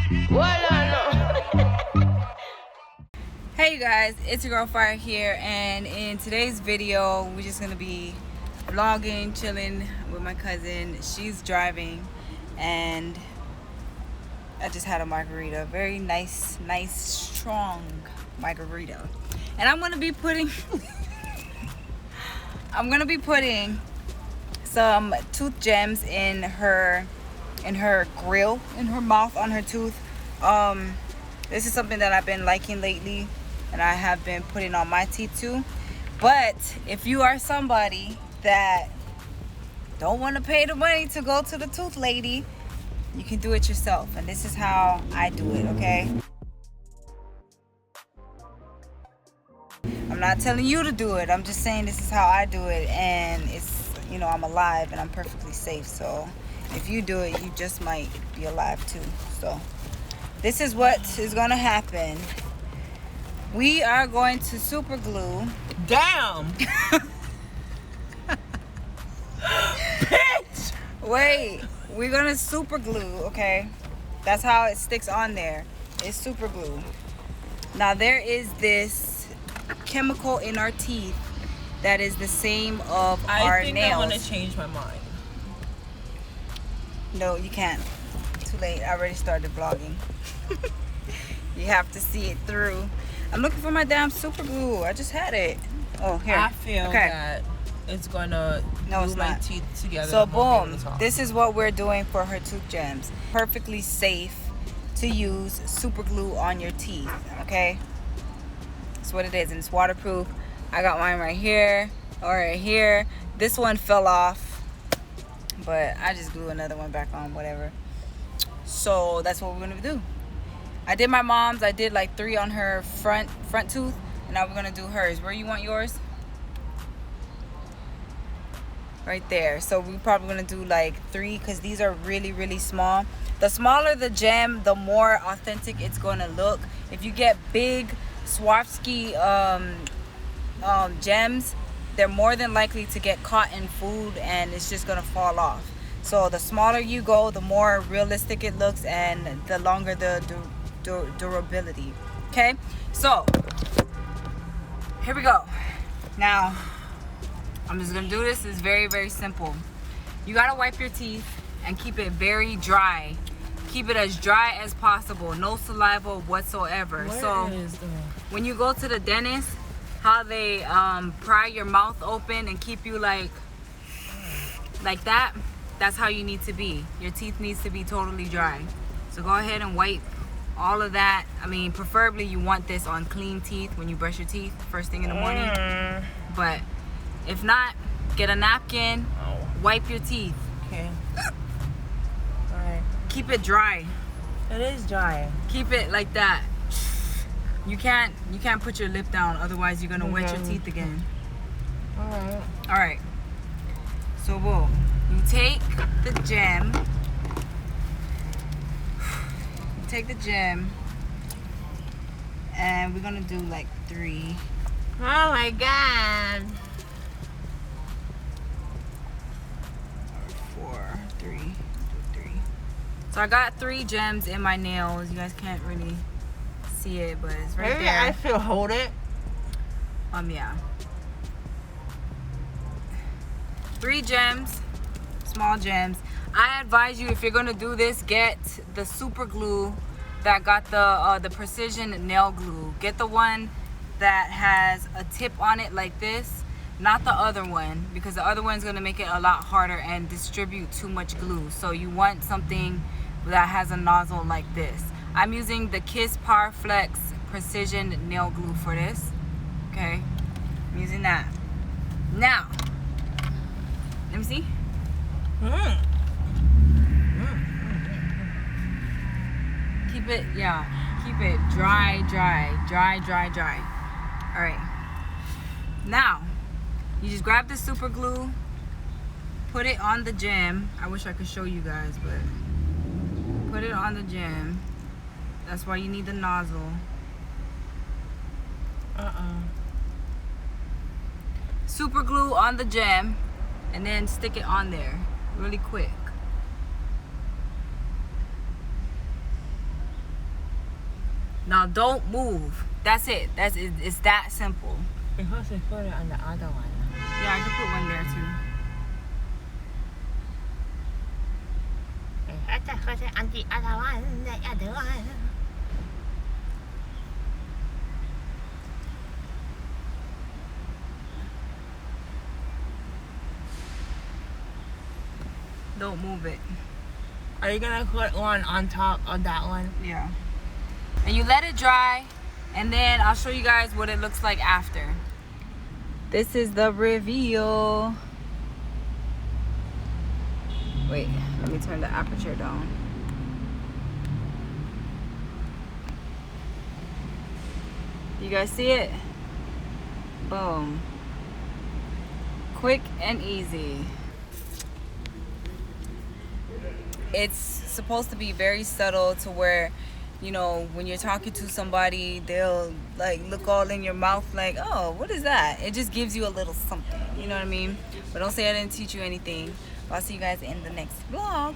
Hey you guys, it's your girl Fire here, and in today's video we're just gonna be vlogging, chilling with my cousin. She's driving, and I just had a margarita, very nice strong margarita, and I'm gonna be putting some tooth gems in her grill, in her mouth, on her tooth. This is something that I've been liking lately, and I have been putting on my teeth too. But if you are somebody that don't want to pay the money to go to the tooth lady, you can do it yourself, and this is how I do it, okay? I'm not telling you to do it, I'm just saying this is how I do it, and it's, you know, I'm alive and I'm perfectly safe. So if you do it, you just might be alive too. So this is what is gonna happen. We are going to super glue. Damn! Bitch! Wait, we're gonna super glue, okay? That's how it sticks on there. It's super glue. Now there is this chemical in our teeth that is the same of our nails. I want to change my mind. No, you can't. Too late. I already started vlogging. You have to see it through. I'm looking for my damn super glue. I just had it. Oh, here. I feel that it's gonna glue my teeth together. So boom, this is what we're doing for her tooth gems. Perfectly safe to use super glue on your teeth, okay? That's what it is, and it's waterproof. I got mine right here or right here. This one fell off, but I just glue another one back on, whatever. So that's what we're gonna do. I did my mom's. I did like 3 on her front tooth, and now we're gonna do hers. Where you want yours? Right there. So we're probably gonna do like 3 because these are really small. The smaller the gem, the more authentic it's gonna look. If you get big Swarovski gems, they're more than likely to get caught in food and it's just gonna fall off. So the smaller you go, the more realistic it looks, and the longer the durability. Okay, so here we go. Now I'm just gonna do this. It's very simple. You gotta wipe your teeth and keep it very dry. Keep it as dry as possible, no saliva whatsoever. So when you go to the dentist, how they pry your mouth open and keep you like that, that's how you need to be. Your teeth needs to be totally dry. So go ahead and wipe all of that. I mean, preferably you want this on clean teeth when you brush your teeth first thing in the morning. But if not, get a napkin, wipe your teeth. Okay. Alright. Keep it dry. It is dry. Keep it like that. You can't put your lip down, otherwise you're gonna wet your teeth again. Alright. So boom. You take the gem. Take the gem, and we're gonna do like 3. Oh my god. 4, 3, 3. So I got 3 gems in my nails. You guys can't really see it, but it's right there. I feel hold it. Yeah. 3 gems, small gems. I advise you, if you're gonna do this, get the super glue that got the precision nail glue. Get the one that has a tip on it like this, not the other one, because the other one's gonna make it a lot harder and distribute too much glue. So you want something that has a nozzle like this. I'm using the Kiss Power Flex precision nail glue for this. Okay, I'm using that. Now, let me see. Keep it, keep it dry. All right. Now, you just grab the super glue, put it on the gem. I wish I could show you guys, but put it on the gem. That's why you need the nozzle. Super glue on the gem, and then stick it on there really quick. Now don't move. That's it. It's that simple. Because we put it on the other one. Yeah, I could put one there too. We have to put it on the other one, the other one. Don't move it. Are you gonna put one on top of that one? Yeah. And you let it dry, and then I'll show you guys what it looks like after. This is the reveal. Wait, let me turn the aperture down. You guys see it? Boom. Quick and easy. It's supposed to be very subtle to where, you know, when you're talking to somebody, they'll like look all in your mouth like, oh, what is that? It just gives you a little something, you know what I mean? But don't say I didn't teach you anything. I'll see you guys in the next vlog.